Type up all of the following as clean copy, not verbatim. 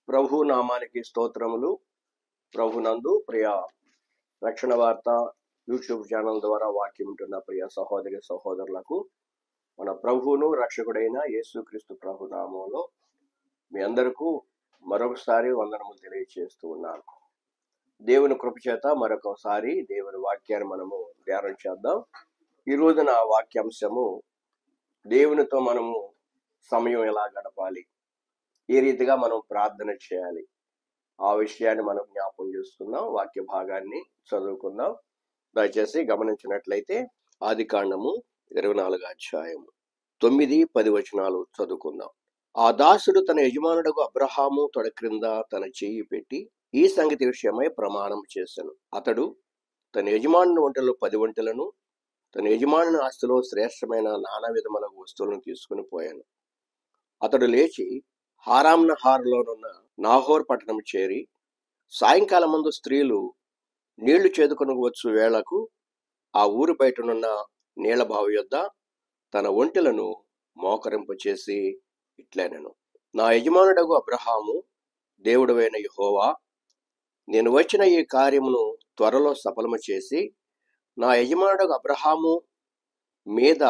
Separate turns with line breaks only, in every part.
ప్రభు నామానికి స్తోత్రములు. ప్రభునందు ప్రియ రక్షణ వార్త యూట్యూబ్ ఛానల్ ద్వారా వాక్యం ఉంటున్న ప్రియ సహోదరి సహోదరులకు మన ప్రభువును రక్షకుడైన యేసుక్రీస్తు ప్రభు నామంలో మీ అందరికీ మరొకసారి వందనములు తెలియజేస్తూ ఉన్నాను. దేవుని కృప చేత మరొకసారి దేవుని వాక్యాన్ని మనము ధ్యానం చేద్దాం. ఈ రోజున వాక్యాంశము దేవునితో మనము సమయం ఎలా గడపాలి, ఏ రీతిగా మనం ప్రార్థన చేయాలి, ఆ విషయాన్ని మనం జ్ఞాపకం చేసుకుందాం. వాక్య భాగాన్ని చదువుకుందాం. దయచేసి గమనించినట్లయితే ఆదికాండము 24 అధ్యాయము 9-10 వచనాలు చదువుకుందాం. ఆ దాసుడు తన యజమానుడకు అబ్రహాము తొడ క్రింద తన చెయ్యి పెట్టి ఈ సంగతి విషయమై ప్రమాణం చేశాను. అతడు తన యజమానుని వంటలో 10 వంటలను, తన యజమానుని ఆస్తిలో శ్రేష్టమైన నానా విధముల వస్తువులను తీసుకుని పోయాను. అతడు లేచి హారాంనహారులోనున్న నాహోర్ పట్టణం చేరి సాయంకాలం ముందు స్త్రీలు నీళ్లు చేదుకొని వచ్చు వేళకు ఆ ఊరు బయటనున్న నీళ్ల బావి యొద్ద తన ఒంటెలను మోకరింపచేసి ఇట్లనెను: నా యజమానుడగు అబ్రహాము, దేవుడవైన యెహోవా, నేను వచ్చిన ఈ కార్యమును త్వరలో సఫలము చేసి నా యజమానుడగు అబ్రహాము మీద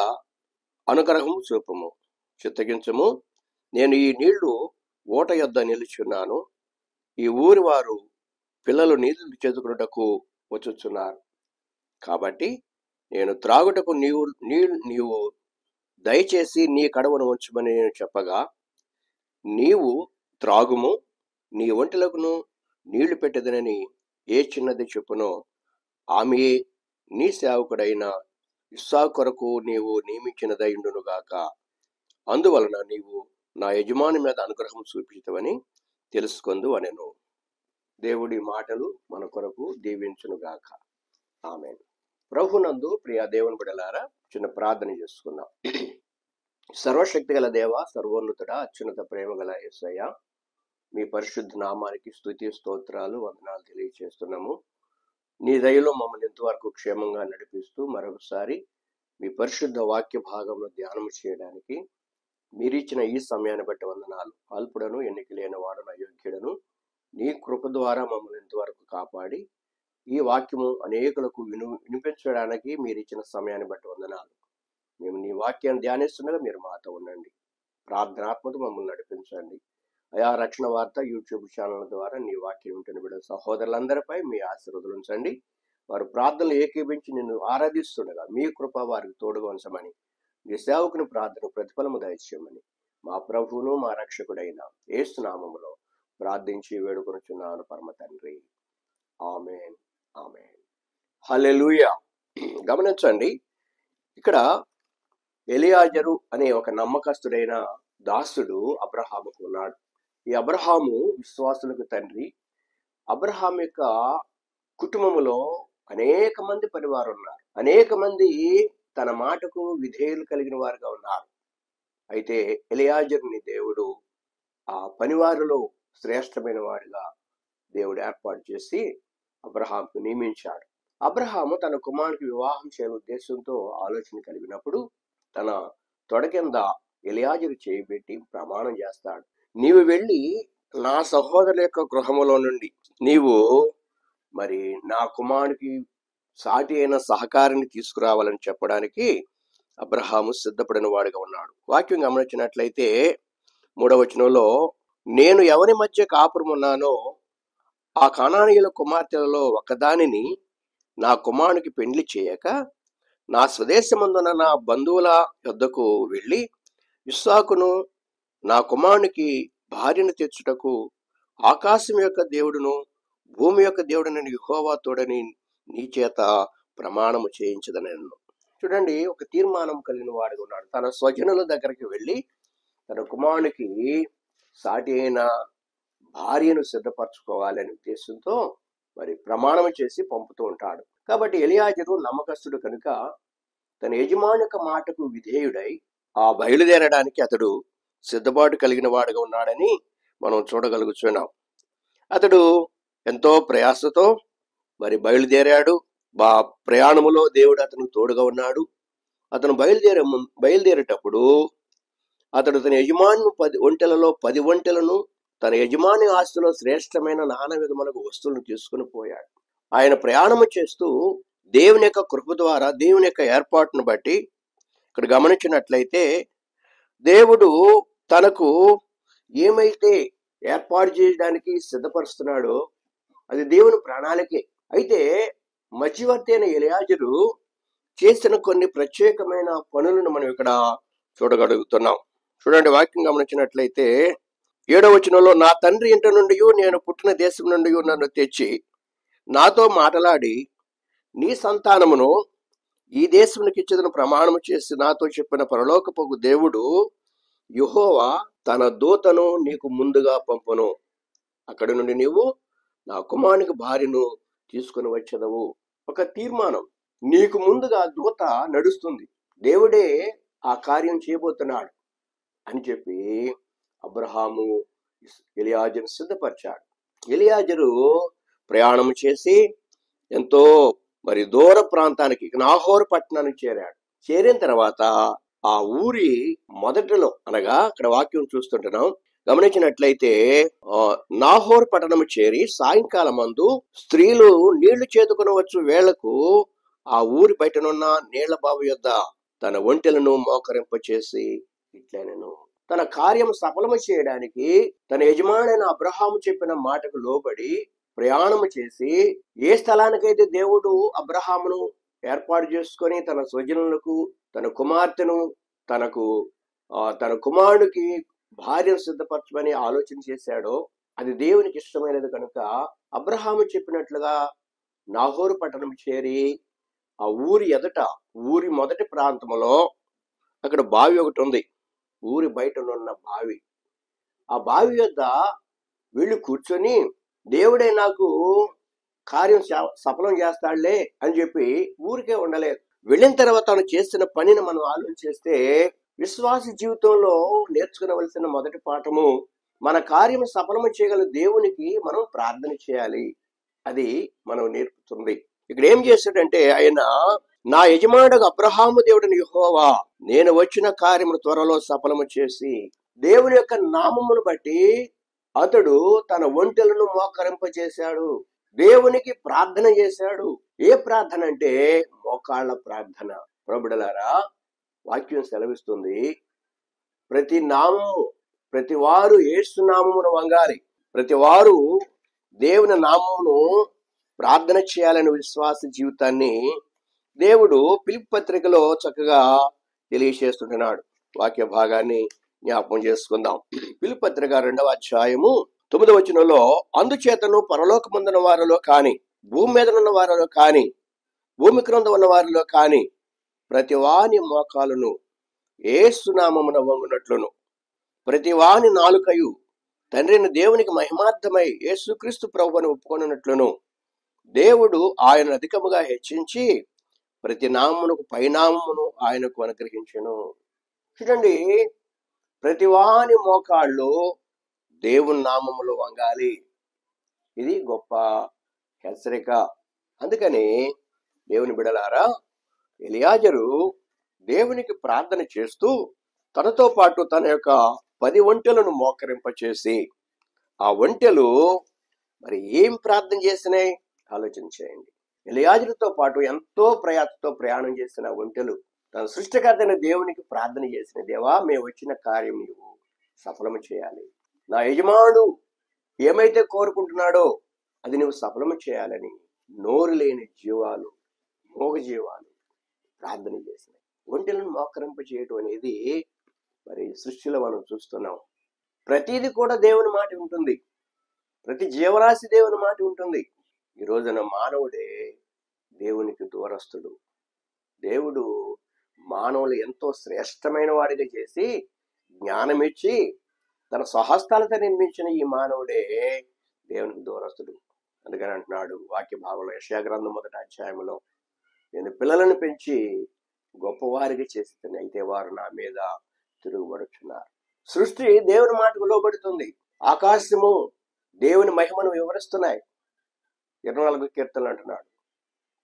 అనుగ్రహము చూపుము, చిత్తగించుము. నేను ఈ నీళ్లు ఓట యొద్ద నిలుచున్నాను. ఈ ఊరి వారు పిల్లలు నీళ్లు చేదుకున్నటకు వచ్చుచున్నారు. కాబట్టి నేను త్రాగుటకు నీవు దయచేసి నీ కడవను ఉంచమని నేను చెప్పగా, నీవు త్రాగుము, నీ ఒంటెలకును నీళ్లు పెట్టదనని ఏ చిన్నది చెప్పునో ఆమె నీ సేవకుడైన ఇస్సాకు కొరకు నీవు నియమించినదైండునుగాక. అందువలన నీవు నా యజమాని మీద అనుగ్రహం చూపించవని తెలుసుకొందు అనెను. దేవుడి మాటలు మన కొరకు దీవించునుగాక. ఆమేన్. ప్రభునందు ప్రియ దేవుని బిడ్డలారా, చిన్న ప్రార్థన చేసుకుందాం. సర్వశక్తి గల దేవ, సర్వోన్నతుడ, అత్యున్నత ప్రేమ గల యేసయ్య, మీ పరిశుద్ధ నామానికి స్తుతి స్తోత్రాలు వందనాలు తెలియజేస్తున్నాము. నీ దయలో మమ్మల్ని ఇంతవరకు క్షేమంగా నడిపిస్తూ మరొకసారి మీ పరిశుద్ధ వాక్య భాగంలో ధ్యానం చేయడానికి మీరిచ్చిన ఈ సమయాన్ని బట్టి వందనాలు. అల్పుడను, ఎన్నిక లేని వాడను, అయోగ్యుడను, నీ కృప ద్వారా మమ్మల్ని ఇంతవరకు కాపాడి ఈ వాక్యము అనేకులకు వినిపించడానికి మీరిచ్చిన సమయాన్ని బట్టి వందనాలు. మేము నీ వాక్యాన్ని ధ్యానిస్తుండగా మీరు మాతో ఉండండి. ప్రార్థనాత్మక మమ్మల్ని నడిపించండి. అయా రక్షణ వార్త యూట్యూబ్ ఛానల్ ద్వారా నీ వాక్యం వింటున్న బిడ్డ సహోదరులందరిపై మీ ఆశీర్వాదాలు ఉంచండి. వారు ప్రార్థనలు ఏకీభించి నిన్ను ఆరాధిస్తుండగా మీ కృప వారికి తోడుగా ఉంచమని, నీ సేవకుని ప్రార్థన ప్రతిఫలము దయచేయమని మా ప్రభువును మా రక్షకుడైన యేసు నామములో ప్రార్థించి వేడుకొనుచున్నాను పరమ తండ్రి. ఆమేన్, ఆమేన్. హల్లెలూయా. గమనించండి, ఇక్కడ ఎలియాజరు అనే ఒక నమ్మకస్తుడైన దాసుడు అబ్రహాముకు ఉన్నాడు. ఈ అబ్రహాము విశ్వాసులకు తండ్రి. అబ్రహాం యొక్క కుటుంబములో అనేక మంది పరివారు ఉన్నారు. అనేక మంది తన మాటకు విధేయులు కలిగిన వారుగా ఉన్నారు. అయితే ఎలియాజరుని దేవుడు ఆ పనివారిలో శ్రేష్టమైన వాడిగా దేవుడు ఏర్పాటు చేసి అబ్రహాంకు నియమించాడు. అబ్రహాము తన కుమారునికి వివాహం చేయాలని ఉద్దేశంతో ఆలోచన కలిగినప్పుడు తన తొడ కింద ఎలియాజరు చేయబెట్టి ప్రమాణం చేస్తాడు. నీవు వెళ్ళి నా సహోదరుల యొక్క గృహములో నుండి నీవు మరి నా కుమారునికి సాటి అయిన సహకారిని తీసుకురావాలని చెప్పడానికి అబ్రహాము సిద్ధపడిన వాడిగా ఉన్నాడు. వాక్యం గమనించినట్లయితే 3వ వచనంలో, నేను ఎవరి మధ్య కాపురం ఉన్నానో ఆ కనానీయుల కుమార్తెలలో ఒకదానిని నా కుమారునికి పెండ్లి చేయక నా స్వదేశమందున నా బంధువుల యొద్దకు వెళ్ళి ఇస్సాకును నా కుమారునికి భార్యను తెచ్చుటకు ఆకాశం యొక్క దేవుడును భూమి యొక్క దేవుడని యెహోవా తోడని నీ చేత ప్రమాణము చేయించదనెను. చూడండి, ఒక తీర్మానం కలిగిన వాడిగా ఉన్నాడు. తన స్వజనుల దగ్గరికి వెళ్ళి తన కుమారునికి సాటి అయిన భార్యను సిద్ధపరచుకోవాలనే ఉద్దేశంతో మరి ప్రమాణం చేసి పంపుతూ ఉంటాడు. కాబట్టి ఎలియాజరు నమ్మకస్తుడు కనుక తన యజమాని యొక్క మాటకు విధేయుడై ఆ బయలుదేరడానికి అతడు సిద్ధపాటు కలిగిన వాడుగా ఉన్నాడని మనం చూడగలుగుతున్నాం. అతడు ఎంతో ప్రయాసతో మరి బయలుదేరాడు. ప్రయాణములో దేవుడు అతను తోడుగా ఉన్నాడు. అతను బయలుదేరేటప్పుడు అతడు తన యజమాను 10 ఒంటెలలో 10 ఒంటెలను తన యజమాని ఆస్తిలో శ్రేష్టమైన నానా విధములకు వస్తువులను తీసుకుని పోయాడు. ఆయన ప్రయాణము చేస్తూ దేవుని యొక్క కృప ద్వారా, దేవుని యొక్క ఏర్పాటును బట్టి ఇక్కడ గమనించినట్లయితే దేవుడు తనకు ఏమైతే ఏర్పాటు చేయడానికి సిద్ధపరుస్తున్నాడో అది దేవుని ప్రణాళికే. అయితే మధ్యవర్తి అయిన ఎలియాజరు చేసిన కొన్ని ప్రత్యేకమైన పనులను మనం ఇక్కడ చూడగలుగుతున్నాం. చూడండి, వాక్యం గమనించినట్లయితే 7వ వచనంలో, నా తండ్రి ఇంటి నుండి నేను పుట్టిన దేశం నుండి నన్ను తెచ్చి నాతో మాట్లాడి నీ సంతానమును ఈ దేశమునికి ఇచ్చేదని ప్రమాణము చేసి నాతో చెప్పిన పరలోకపు దేవుడు యెహోవా తన దూతను నీకు ముందుగా పంపును. అక్కడి నుండి నీవు నా కుమారునికి భార్యను తీసుకుని వచ్చేదవు. ఒక తీర్మానం, నీకు ముందుగా దూత నడుస్తుంది, దేవుడే ఆ కార్యం చేయబోతున్నాడు అని చెప్పి అబ్రహాము ఎలియాజరు సిద్ధపరిచాడు. ఎలియాజరు ప్రయాణం చేసి ఎంతో దూర ప్రాంతానికి నాహోరు పట్టణానికి చేరాడు. చేరిన తర్వాత ఆ ఊరి మొదటిలో, అనగా అక్కడ వాక్యం చూస్తుంటున్నాం, గమనించినట్లయితే నాహోర్ పట్టణము చేరి సాయంకాలం మందు స్త్రీలు నీళ్లు చేదుకుని వచ్చు వేళకు ఆ ఊరి బయటనున్న నీళ్ల బావి యొద్ద తన ఒంటెలను మోకరింపచేసి ఇట్లనెను. తన కార్యం సఫలము చేయడానికి తన యజమానైన అబ్రహాము చెప్పిన మాటకు లోబడి ప్రయాణము చేసి ఏ స్థలానికైతే దేవుడు అబ్రహామును ఏర్పాటు చేసుకొని తన స్వజనులకు తన కుమార్తెను తన కుమారుడికి భార్యను సిద్ధపరచమని ఆలోచన చేశాడో అది దేవునికి ఇష్టమైనది కనుక అబ్రహాము చెప్పినట్లుగా నాహోరు పట్టణం చేరి ఆ ఊరి మొదటి ప్రాంతంలో అక్కడ బావి ఒకటి ఉంది, ఊరి బయట ఉన్న బావి. ఆ బావి వద్ద వీళ్ళు కూర్చొని దేవుడే నాకు కార్యం సఫలం చేస్తాడులే అని చెప్పి ఊరికే ఉండలేదు. వెళ్ళిన తర్వాత తను చేసిన పనిని మనం ఆలోచిస్తే విశ్వాస జీవితంలో నేర్చుకునవలసిన మొదటి పాఠము, మన కార్యం సఫలము చేయగల దేవునికి మనం ప్రార్థన చేయాలి. అది మనం నేర్పుతుంది. ఇక్కడ ఏం చేశాడంటే, ఆయన నా యజమానుడు అబ్రహాము దేవుడిని యెహోవా నేను వచ్చిన కార్యమును త్వరలో సఫలము చేసి, దేవుని యొక్క నామమును బట్టి అతడు తన ఒంటెలను మోకరింపజేశాడు, దేవునికి ప్రార్థన చేశాడు. ఏ ప్రార్థన అంటే మోకాళ్ళ ప్రార్థన. ప్రభుడలారా, వాక్యం సెలవిస్తుంది, ప్రతి వారు యేసు నామమును వంగాలి, ప్రతి వారు దేవుని నామమును ప్రార్థన చేయాలనే విశ్వాస జీవితాన్ని దేవుడు ఫిలిప్పీ పత్రికలో చక్కగా తెలియజేస్తుంటున్నాడు. వాక్య భాగాన్ని జ్ఞాపకం చేసుకుందాం. ఫిలిప్పీ పత్రిక 2వ అధ్యాయము 9వ వచనంలో, అందుచేతను పరలోకమందున్న వారిలో కాని, భూమి మీద ఉన్న వారిలో కాని, భూమి క్రింద ఉన్న వారిలో కాని ప్రతి వాని మోకాలను యేసు నామమున వంగునట్లును, ప్రతి వాని నాలుకయు తండ్రిని దేవునికి మహిమార్థమై యేసుక్రీస్తు ప్రభువుని ఒప్పుకొనున్నట్లును దేవుడు ఆయన అధికముగా హెచ్చించి ప్రతి నామమునకు పైనామమును ఆయనకు అనుగ్రహించెను. చూడండి, ప్రతి వాని మోకాళ్ళు దేవుని నామములో వంగాలి. ఇది గొప్ప హెచ్చరిక. అందుకని దేవుని బిడలారా, ఎలియాజరు దేవునికి ప్రార్థన చేస్తూ తనతో పాటు తన యొక్క 10 ఒంటెలను మోకరింపచేసి, ఆ ఒంటెలు ఏం ప్రార్థన చేసినాయి ఆలోచన చేయండి. ఎలియాజరుతో పాటు ఎంతో ప్రయాసతో ప్రయాణం చేసిన ఒంటెలు తన సృష్టికర్తైన దేవునికి ప్రార్థన చేసిన, దేవా మేము వచ్చిన కార్యం నీవు సఫలము చేయాలి, నా యజమానుడు ఏమైతే కోరుకుంటున్నాడో అది నువ్వు సఫలము చేయాలని నోరు లేని జీవాలు, మోగ జీవాలు ప్రార్థన చేసినాయి. ఒంటెలను మోకరింప చేయటం అనేది సృష్టిలో మనం చూస్తున్నాం. ప్రతిది కూడా దేవుని మాట ఉంటుంది, ప్రతి జీవరాశి దేవుని మాట ఉంటుంది. ఈ రోజున మానవుడే దేవునికి దూరస్తుడు. దేవుడు మానవులు ఎంతో శ్రేష్టమైన వాడిగా చేసి జ్ఞానం ఇచ్చి తన స్వహస్తాలతో నిర్మించిన ఈ మానవుడే దేవునికి దూరస్తుడు. అందుకని అంటున్నాడు వాక్య భాగంలో, యెషయా గ్రంథం 1వ అధ్యాయంలో, నేను పిల్లలను పెంచి గొప్పవారిగా చేసి అయితే వారు నా మీద తిరుగుబడుచున్నారు. సృష్టి దేవుని మాటకు లోబడుతుంది. ఆకాశము దేవుని మహిమను వివరిస్తున్నాయి. 24 కీర్తనలు అంటున్నాడు,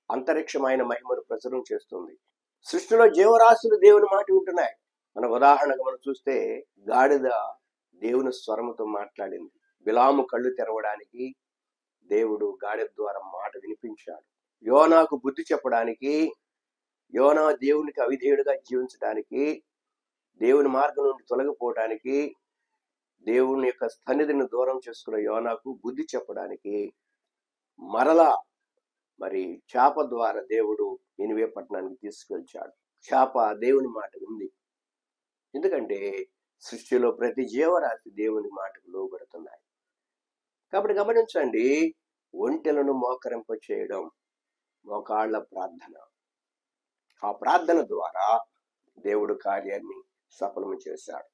అంతరిక్షం ఆయన మహిమను ప్రచురం చేస్తుంది. సృష్టిలో జీవరాశులు దేవుని మాట ఉంటున్నాయి. మన ఉదాహరణకు మనం చూస్తే గాడిద దేవుని స్వరముతో మాట్లాడింది. బిలాము కళ్ళు తెరవడానికి దేవుడు గాడిద ద్వారా మాట వినిపించాడు. యోనాకు బుద్ధి చెప్పడానికి, యోనా దేవునికి అవిధేయుడిగా జీవించడానికి, దేవుని మార్గం నుండి తొలగిపోవడానికి, దేవుని యొక్క సన్నిధిని దూరం చేసుకున్న యోనాకు బుద్ధి చెప్పడానికి మరలా మరి చేప ద్వారా దేవుడు నినివే పట్టణానికి తీసుకెళ్చాడు. చేప దేవుని మాట వింది. ఎందుకంటే సృష్టిలో ప్రతి జీవరాశి దేవుని మాటకు లోబడుతున్నాయి. కాబట్టి గమనించండి, ఒంటెలను మోకరింప చేయడం మోకాళ్ళ ప్రార్థన. ఆ ప్రార్థన ద్వారా దేవుడు కార్యాన్ని సఫలం చేశాడు.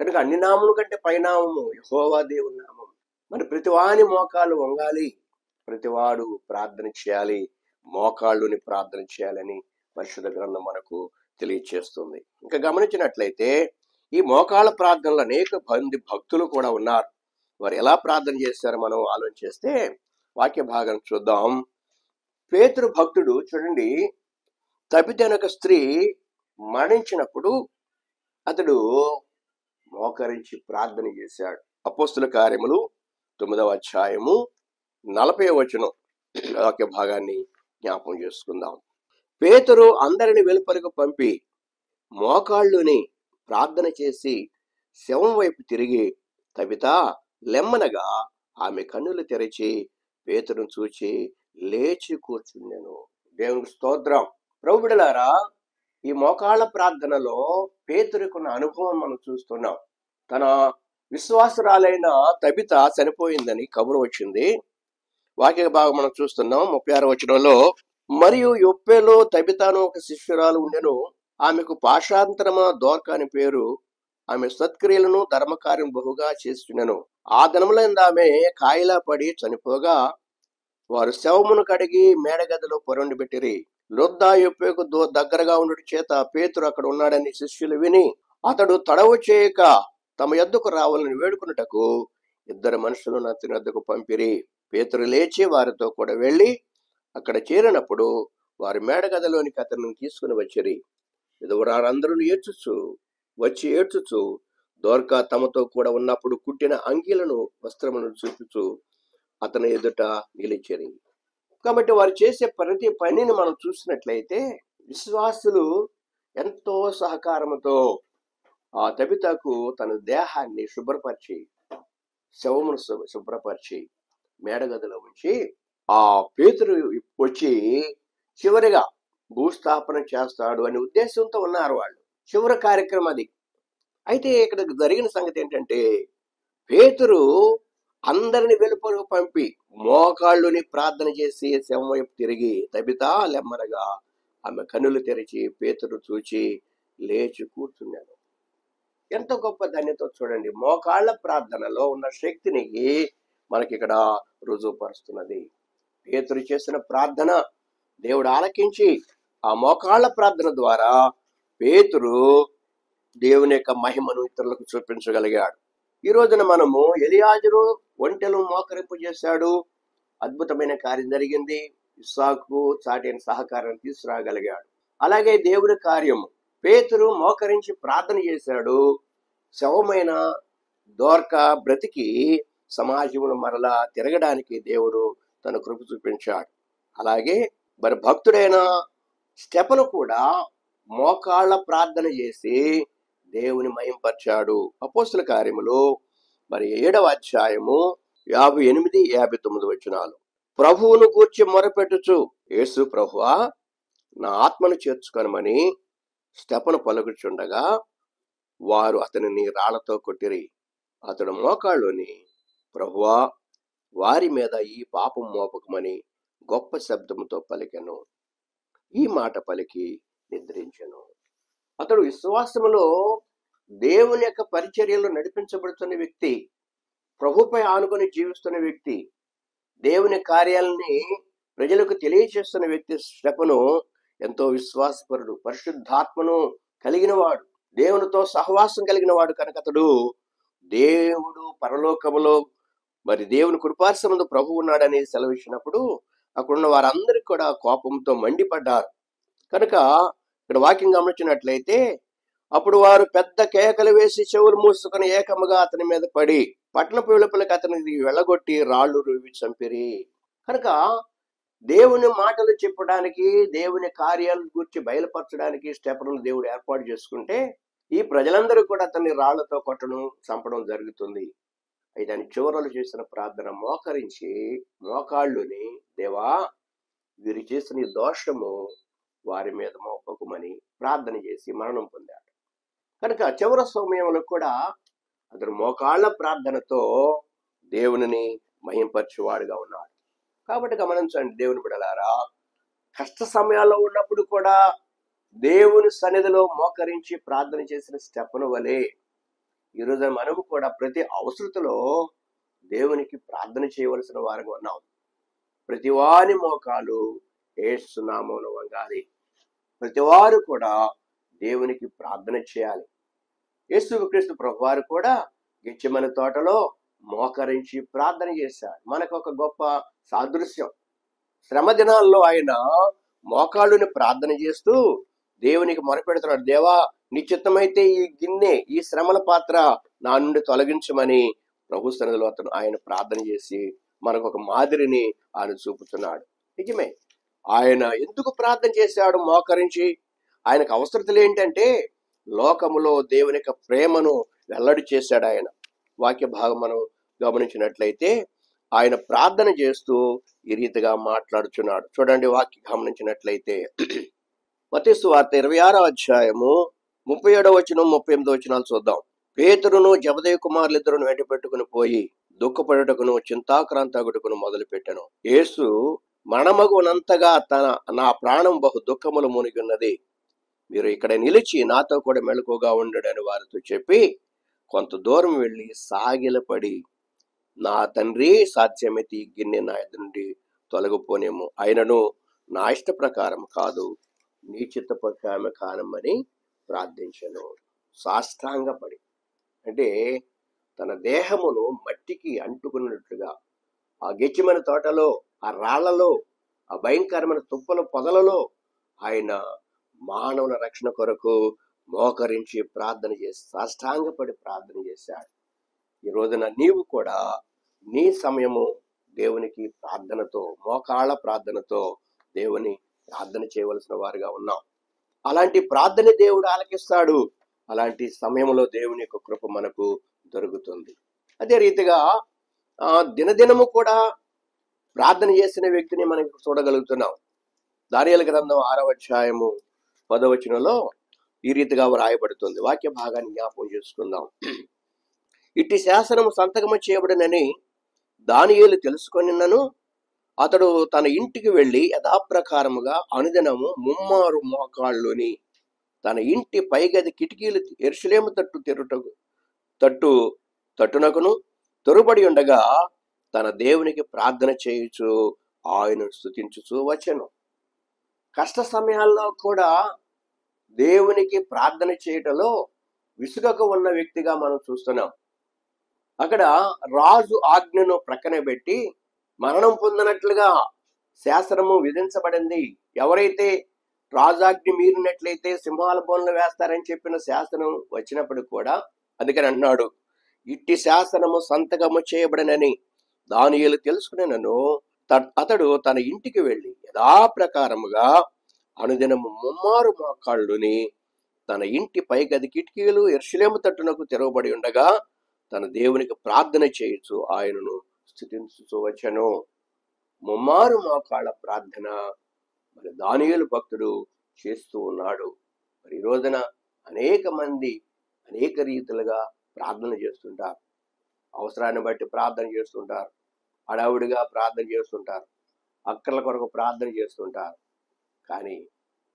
కనుక అన్ని నామముల కంటే పైనామము యెహోవా దేవుని నామం. మరి ప్రతివాని మోకాళ్ళు వంగాలి, ప్రతివాడు ప్రార్థన చేయాలి, మోకాళ్ళుని ప్రార్థన చేయాలని పరిశుద్ధ గ్రంథం మనకు తెలియచేస్తుంది. ఇంకా గమనించినట్లయితే ఈ మోకాళ్ళ ప్రార్థనలో అనేక మంది భక్తులు కూడా ఉన్నారు. వారు ఎలా ప్రార్థన చేశారో మనం ఆలోచిస్తే వాక్య భాగం చూద్దాం. పేతురు భక్తుడు చూడండి, తబిత అనే ఒక స్త్రీ మరణించినప్పుడు అతడు మోకరించి ప్రార్థన చేశాడు. అపోస్తుల కార్యములు 9వ అధ్యాయము 40వ వచనం వాక్య భాగాన్ని జ్ఞాపకం చేసుకుందాం. పేతురు అందరిని వెలుపలకు పంపి మోకాళ్ళుని ప్రార్థన చేసి శవం వైపు తిరిగి, తబిత లెమ్మనగా ఆమె కన్నులు తెరిచి పేతురును చూచి లేచి కూర్చుండెను. దేవునికి స్తోత్రం. ప్రభు బిడ్డలారా, ఈ మోకాళ్ళ ప్రార్థనలో పేతురుకున్న అనుభవం మనం చూస్తున్నాం. తన విశ్వాసురాలైన తబిత చనిపోయిందని కబురు వచ్చింది. వాక్య భాగం మనం చూస్తున్నాం 36వ వచనంలో, మరియు యొప్పేలో తబితను ఒక శిష్యురాలు ఉండెను. ఆమెకు పాషాంతరమ దోర్క అని పేరు. ఆమె సత్క్రియలను ధర్మకార్యం బహుగా చేస్తుండెను. ఆ దినములందు ఆమె కాయిలా పడి చనిపోగా వారు శవమును కడిగి మేడగదిలో పొరండి పెట్టిరి. లొద్దా యొప్పేకు దగ్గరగా ఉండుట చేత పేతురు అక్కడ ఉన్నాడని శిష్యులు విని అతడు తడవు చేయక తమ యొద్దకు రావాలని వేడుకున్నటకు 2 మనుషులను అతని వద్దకు పంపిరి. పేతురు లేచి వారితో కూడా వెళ్లి అక్కడ చేరినప్పుడు వారి మేడగదిలోనికి అతను తీసుకుని వచ్చిరి. విధవరారందరూ ఏడ్చుచు దోర్కా తమతో కూడా ఉన్నప్పుడు కుట్టిన అంగీలను వస్త్రములను చూపుచు అతని ఎదుట నిలిచిరి. కాబట్టి వారు చేసే ప్రతి పనిని మనం చూసినట్లయితే విశ్వాసులు ఎంతో సహకారంతో ఆ తబితకు తన దేహాన్ని శుభ్రపరిచి, శవమును శుభ్రపరిచి మేడగదిలో ఉంచి, ఆ పేతురు వచ్చి చివరిగా భూస్థాపన చేస్తాడు అనే ఉద్దేశంతో ఉన్నారు వాళ్ళు. చివరి కార్యక్రమం అది. అయితే ఇక్కడ జరిగిన సంగతి ఏంటంటే, పేతురు అందరిని వెలుపలకు పంపి మోకాళ్ళుని ప్రార్థన చేసి శవం వైపు తిరిగి, తబిత లెమ్మనగా ఆమె కన్నులు తెరిచి పేతురు చూచి లేచి కూర్చున్నాడు. ఎంత గొప్ప ధన్యత చూడండి. మోకాళ్ళ ప్రార్థనలో ఉన్న శక్తిని మనకి ఇక్కడ రుజువుపరుస్తున్నది. పేతురు చేసిన ప్రార్థన దేవుడు ఆలకించి ఆ మోకాళ్ళ ప్రార్థన ద్వారా పేతురు దేవుని యొక్క మహిమను ఇతరులకు చూపించగలిగాడు. ఈ రోజున మనము ఎలియాజరు ఒంటెలు మోకరింపు చేశాడు, అద్భుతమైన కార్యం జరిగింది. ఇస్సాకు చాటైన సహకారాన్ని తీసుకురాగలిగాడు. అలాగే దేవుని కార్యము పేతురు మోకరించి ప్రార్థన చేశాడు. శవమైన దోర్క బ్రతికి సమాజంలో మరలా తిరగడానికి దేవుడు తన కృప చూపించాడు. అలాగే మరి భక్తుడైన స్టెఫను కూడా మోకాళ్ళ ప్రార్థన చేసి దేవుని మహింపరిచాడు. అపోస్తుల కార్యములు మరి 7వ అధ్యాయము 58, 59 వచనాలు. ప్రభువును గూర్చి మొరపెట్టుచు, యేసు ప్రభువా నా ఆత్మను చేర్చుకొనమని స్టెఫను పలుకుచుండగా వారు అతనిని రాళ్లతో కొట్టిరి. అతడు మోకాళ్ళుని, ప్రభువా వారి మీద ఈ పాపం మోపకమని గొప్ప శబ్దముతో పలికెను. ఈ మాట పలికి నిద్రించెను. అతడు విశ్వాసములో దేవుని యొక్క పరిచర్యలో నడిపించబడుతున్న వ్యక్తి, ప్రభుపై ఆనుకొని జీవిస్తున్న వ్యక్తి, దేవుని కార్యాలని ప్రజలకు తెలియచేస్తున్న వ్యక్తి స్టెఫను ఎంతో విశ్వాసపరుడు, పరిశుద్ధాత్మను కలిగిన వాడు, దేవునితో సహవాసం కలిగిన వాడు. కనుక అతడు దేవుడు పరలోకములో మరి దేవుని కృపాసనందు ప్రభు ఉన్నాడని సెలవిచ్చినప్పుడు అక్కడున్న వారందరికీ కూడా కోపంతో మండిపడ్డారు. కనుక ఇక్కడ వాక్యం గమనించినట్లయితే అప్పుడు వారు పెద్ద కేకలు వేసి చెవులు మూసుకొని ఏకముగా అతని మీద పడి పట్టణపు వెలుపలకి అతనిని వెళ్ళగొట్టి రాళ్ళు రువి చంపిరి. కనుక దేవుని మాటలు చెప్పడానికి, దేవుని కార్యాల గురించి బయలుపరచడానికి స్టెఫనును దేవుడు ఏర్పాటు చేసుకుంటే, ఈ ప్రజలందరూ కూడా అతన్ని రాళ్లతో కొట్టడం, చంపడం జరుగుతుంది. అయితే ఆయన చివరలు చేసిన ప్రార్థన మోకరించి మోకాళ్ళుని, దేవా వీరు చేసిన ఈ దోషము వారి మీద మోపకుమని ప్రార్థన చేసి మరణం పొందాడు. కనుక చివరి సమయంలో కూడా అతను మోకాళ్ళ ప్రార్థనతో దేవునిని మహింపరచువాడుగా ఉన్నాడు. కాబట్టి గమనించండి దేవుని బిడ్డలారా, కష్ట సమయాల్లో ఉన్నప్పుడు కూడా దేవుని సన్నిధిలో మోకరించి ప్రార్థన చేసిన స్టెఫను వలె ఈరోజు మనము కూడా ప్రతి అవసరతలో దేవునికి ప్రార్థన చేయవలసిన వారుగా ఉన్నాం. ప్రతి వారి మోకాలు యేసు నామమున వంగాలి. ప్రతి వారు కూడా దేవునికి ప్రార్థన చేయాలి. యేసుక్రీస్తు ప్రభువారు కూడా గెత్సేమనే తోటలో మోకరించి ప్రార్థన చేశాడు. మనకు ఒక గొప్ప సాదృశ్యం. శ్రమ దినాల్లో ఆయన మోకాళ్ళుని ప్రార్థన చేస్తూ దేవునికి మొరపెడుతున్నాడు. దేవా నీ చిత్తమైతే ఈ గిన్నె, ఈ శ్రమల పాత్ర నా నుండి తొలగించమని ప్రభు సన్నిధిలో ఆయన ప్రార్థన చేసి మనకు ఒక మాదిరిని ఆయన చూపుతున్నాడు. నిజమే, ఆయన ఎందుకు ప్రార్థన చేశాడు మోకరించి? ఆయనకు అవసరతలు ఏంటంటే లోకములో దేవుని యొక్క ప్రేమను వెల్లడి చేశాడు. ఆయన వాక్య భాగం మనం గమనించినట్లయితే ఆయన ప్రార్థన చేస్తూ ఈ రీతిగా మాట్లాడుచున్నాడు. చూడండి, వాక్యం గమనించినట్లయితే మత్తయి సువార్త 26వ అధ్యాయము 37వ వచనం 38వ వచనాలు చూద్దాం. పేతురును జెబెదయి కుమారులిద్దరును వెంట పెట్టుకుని పోయి దుఃఖపడుటకును చింతాక్రాంతగుటకును మొదలు పెట్టెను. యేసు మరణమగునంతగా నా ప్రాణం బహు దుఃఖములు మునిగి ఉన్నది, మీరు ఇక్కడ నిలిచి నాతో కూడా మెలకుగా ఉండడని వారితో చెప్పి కొంత దూరం వెళ్ళి సాగిలపడి, నా తండ్రి సాధ్యమైతే ఈ గిన్నె నా ఎదురు నుండి తొలగిపోనేమో, అయినను నా ఇష్ట ప్రకారం కాదు నీ చిత్త ప్రకారమే కానమని ప్రార్థించను. సాష్టాంగపడి, అంటే తన దేహమును మట్టికి అంటుకున్నట్లుగా ఆ గెత్సేమనే తోటలో, ఆ రాళ్లలో, ఆ భయంకరమైన తుప్పల పొదలలో ఆయన మానవుల రక్షణ కొరకు మోకరించి ప్రార్థన చేసి సాష్టాంగపడి ప్రార్థన చేశాడు. ఈ రోజున నీవు కూడా నీ సమయము దేవునికి ప్రార్థనతో, మోకాళ్ళ ప్రార్థనతో దేవుని ప్రార్థన చేయవలసిన వారుగా ఉన్నాం. అలాంటి ప్రార్థన దేవుడు ఆలకిస్తాడు. అలాంటి సమయంలో దేవుని యొక్క కృప మనకు దొరుకుతుంది. అదే రీతిగా దినదినము కూడా ప్రార్థన చేసిన వ్యక్తిని మనకు చూడగలుగుతున్నాం. దానియేలు గ్రంథం 6వ అధ్యాయము 10వ వచనంలో ఈ రీతిగా రాయబడుతుంది. వాక్య భాగాన్ని జ్ఞాపకం చేసుకుందాం. ఇట్టి శాసనము సంతకము చేయబడినని దానియేలు తెలుసుకొనినను అతడు తన ఇంటికి వెళ్లి యథాప్రకారముగా అనుదినము ముమ్మారు మోకాళ్ళుని తన ఇంటి పైగది కిటికీలు యెరూషలేము తట్టునకును తొరుబడి ఉండగా తన దేవునికి ప్రార్థన చేయుచు ఆయనను స్తుతించుచు వచ్చెను. కష్ట సమయాల్లో కూడా దేవునికి ప్రార్థన చేయటంలో విసుగక ఉన్న వ్యక్తిగా మనం చూస్తున్నాం. అక్కడ రాజు ఆజ్ఞను ప్రక్కన పెట్టి మరణం పొందినట్లుగా శాసనము విధించబడింది. ఎవరైతే రాజాజ్ఞ మీరినట్లయితే సింహాల బోన్లు వేస్తారని చెప్పిన శాసనం వచ్చినప్పుడు కూడా అందుకని అన్నాడు, ఇట్టి శాసనము సంతకము చేయబడినని దానియేలు తెలుసుకునేనను అతడు తన ఇంటికి వెళ్ళి యథాప్రకారముగా అనుదినము ముమ్మారు మోకాళ్ళుని తన ఇంటి పైగది కిటికీలు యెరూషలేము తట్టునకు తెరవబడి ఉండగా తన దేవునికి ప్రార్థన చేయుచు ఆయనను స్తుతించుచు వచ్చెను. ముమ్మారు మోకాళ్ళ ప్రార్థన మరి దానియేలు భక్తుడు చేస్తూ ఉన్నాడు. మరి ఈ రోజున అనేక మంది అనేక రీతులుగా ప్రార్థన చేస్తుంటారు. అవసరాన్ని బట్టి ప్రార్థన చేస్తుంటారు, హడావుడిగా ప్రార్థన చేస్తుంటారు, అక్కర్ల కొరకు ప్రార్థన చేస్తుంటారు. కానీ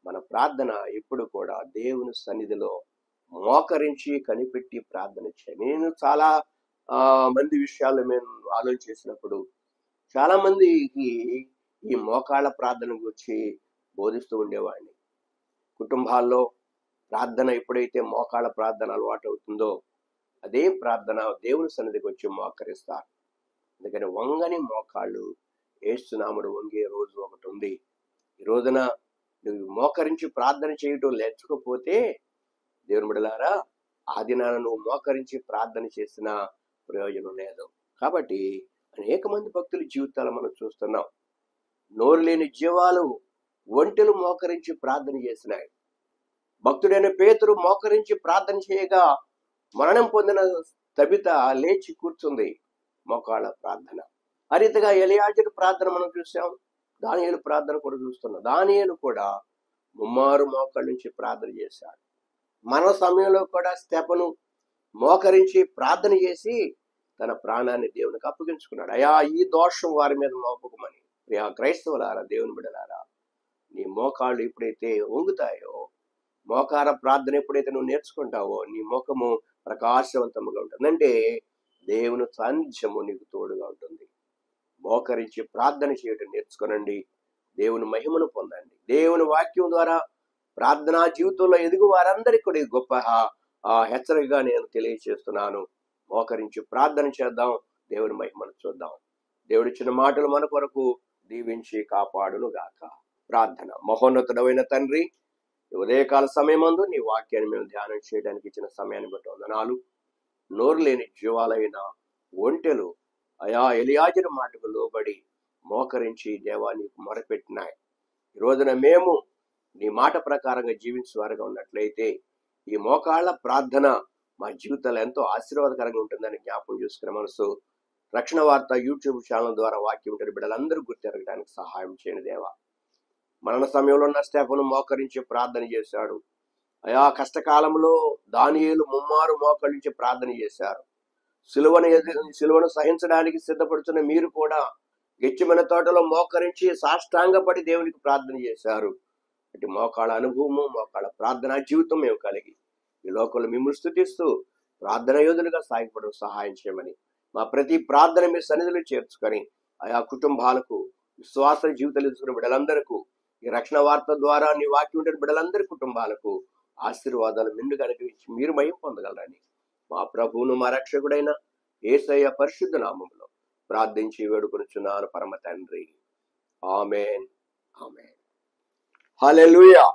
మన ప్రార్థన ఎప్పుడు కూడా దేవుని సన్నిధిలో మోకరించి కనిపెట్టి ప్రార్థన చేయాలి. నేను చాలా మంది విషయాల్లో మేము ఆలోచించినప్పుడు చాలా మందికి ఈ మోకాళ్ళ ప్రార్థన గురించి బోధిస్తూ ఉండేవాడిని. కుటుంబాల్లో ప్రార్థన ఎప్పుడైతే మోకాళ్ళ ప్రార్థన అలవాటు అవుతుందో అదే ప్రార్థన దేవుని సన్నిధికి వచ్చి మోకరిస్తారు. అందుకని వంగని మోకాళ్ళు యేసు నామమున వంగే రోజు ఒకటి ఉంది. ఈ రోజున నువ్వు మోకరించి ప్రార్థన చేయటం లేచకపోతే దేవుని బిడ్డలారా, ఆ దినాన నువ్వు మోకరించి ప్రార్థన చేసిన ప్రయోజనం లేదు. కాబట్టి అనేక మంది భక్తుల జీవితాలు మనం చూస్తున్నాం. నోరు లేని జీవాలు ఒంటెలు మోకరించి ప్రార్థన చేసినాయి. భక్తుడైన పేతురు మోకరించి ప్రార్థన చేయగా మరణం పొందిన తబిత లేచి కూర్చుంది. మోకాళ్ళ ప్రార్థన. ఆ రీతిగా ఎలియాజరు ప్రార్థన మనం చూసాం. దానియేలు ప్రార్థన కూడా చూస్తున్నాం. దానియేలు కూడా ముమ్మారు మోకాళ్ళ నుంచి ప్రార్థన చేశాడు. మన సమయంలో కూడా స్తెఫను మోకరించి ప్రార్థన చేసి తన ప్రాణాన్ని దేవునికి అప్పగించుకున్నాడు. అయా, ఈ దోషం వారి మీద మోపకమని. ప్రియా క్రైస్తవులారా, దేవుని బిడ్డలారా, నీ మోకాళ్ళు ఎప్పుడైతే వంగుతాయో, మోకార ప్రార్థన ఎప్పుడైతే నువ్వు నేర్చుకుంటావో, నీ ముఖము ప్రకాశవంతముగా ఉంటుంది. అంటే దేవుని సాన్నిధ్యము నీకు తోడుగా ఉంటుంది. మోకరించి ప్రార్థన చేయడం నేర్చుకోనండి. దేవుని మహిమను పొందండి. దేవుని వాక్యం ద్వారా ప్రార్థనా జీవితంలో ఎదుగు వారందరికీ కూడా గొప్ప హెచ్చరికగా నేను తెలియజేస్తున్నాను. మోకరించి ప్రార్థన చేద్దాం. దేవుని మహిమను చూద్దాం. దేవుడిచ్చిన మాటలు మన కొరకు దీవించి కాపాడును గాక. ప్రార్థన. మహోన్నతుడైన తండ్రి, ఉదయకాల సమయమందు నీ వాక్యాన్ని మేము ధ్యానం చేయడానికి ఇచ్చిన సమయాన్ని బట్టి వందనాలు. నోరు లేని జీవాలైన ఒంటెలు అయా ఎలియాజరు మాటకు లోబడి మోకరించి దేవా నీకు మొరపెట్టినాయి. ఈ రోజున మేము నీ మాట ప్రకారంగా జీవించేవారుగా ఉన్నట్లయితే ఈ మోకాళ్ళ ప్రార్థన మా జీవితాలు ఎంతో ఆశీర్వాదకరంగా ఉంటుందని జ్ఞాపకం చేసుకునే మనసు రక్షణ వార్త యూట్యూబ్ ఛానల్ ద్వారా వాక్యం ఉంటే బిడ్డలందరూ గుర్తెరగడానికి సహాయం చేయని దేవా. మరణ సమయంలో ఉన్న స్తెఫను మోకరించి ప్రార్థన చేశాడు. అయా కష్టకాలంలో దానియేలు ముమ్మారు మోకరించి ప్రార్థన చేశారు. సిలువను సహించడానికి సిద్ధపడుతున్న మీరు కూడా గెచ్చిమైన తోటలో మోకరించి సాష్టాంగపడి దేవునికి ప్రార్థన చేశారు. అంటే మోకాళ్ళ అనుభవము, మోకాళ్ళ ప్రార్థనా జీవితం మేము కలిగి ఈ లోకంలో మిమ్మల్ని స్తుతిస్తూ ప్రార్థన యోధులుగా సాగిపడడం సహాయం చేయమని, మా ప్రతి ప్రార్థన మీ సన్నిధిలో చేర్చుకొని ఆయా కుటుంబాలకు విశ్వాస జీవితాలు ఎదుర్కొన్న బిడ్డలందరికీ ఈ రక్షణ వార్త ద్వారా నీ వాక్యం ఉండే బిడ్డలందరి కుటుంబాలకు ఆశీర్వాదాలు మెండుగా అనుగ్రహించి మీరు మహిమ పొందగలరని మా ప్రభువును మా రక్షకుడైన యేసయ్య పరిశుద్ధ నామములో ప్రార్థించి వేడుకొనుచున్నాను పరమ తండ్రి. ఆమేన్. ఆమేన్. హల్లెలూయా.